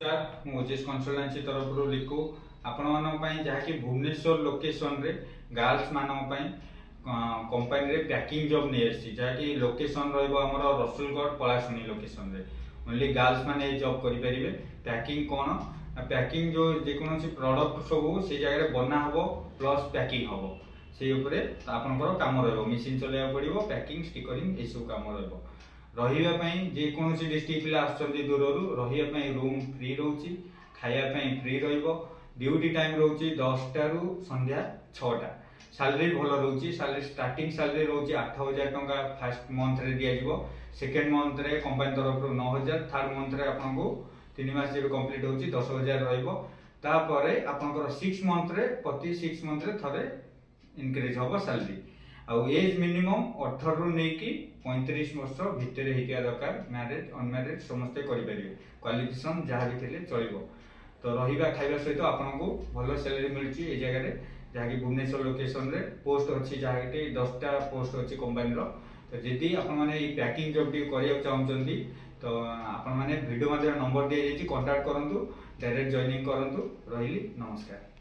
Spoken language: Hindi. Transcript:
ओजेस कंसल्टेंसी तरफ लिखु आपण जहाँकि भुवनेश्वर लोकेशन रे गर्ल्स मानी कंपनी रे पैकिंग जॉब नहीं आसी जहाँकि लोकेशन रहा रसुलगढ़ पलाशुनी लोकेशन रे ओनली गर्ल्स माने जॉब करें। पैकिंग कौन पैकिंग जो जेकोसी प्रोडक्ट सब से जगह बना हम प्लस पैकिंग हम से आपंकर कम रशीन चलवा पड़ो पैकिंग स्टिकरिंग ये सब कम रही जेकोसी डिस्ट्रिक्ट पिला दूर रही रूम फ्री रोचे खायापी फ्री ड्यूटी टाइम रोचे 10टा रू संध्या 6टा सैलरी भल रोचे सैलरी स्टार्टिंग सैलरी रोचे 8,000 टंका फर्स्ट मंथ रे दिया सेकेंड मंथ रे कंपनी तरफ 9,000 थर्ड मंथ रे आपको 3 मास जब कंप्लीट होची 10,000 तापर आपंकर 6 मंथ रे प्रति 6 मंथ रे थरे इनक्रीज हम सैलरी आउ एज मिनिमम 18 रु नेकी 35 वर्ष भितर होइका दरकार मैरिज अनमैरिज समस्ते करें क्वालिफिकेशन जहाँ भी थे चलो तो रहा खाଇବା सहित आपको भल सैलरी मिलती ये जगह जहाँकि भुवनेश्वर लोकेशन रे पोस्ट अच्छी जहाँ 10टा पोस्ट अच्छी कंपनी तो जी आपने पैकिंग जॉब करने चाहते तो आपने वीडियो मध्य नंबर दी जाइए कांटेक्ट करूँ डायरेक्ट जॉइनिंग करूँ रही नमस्कार।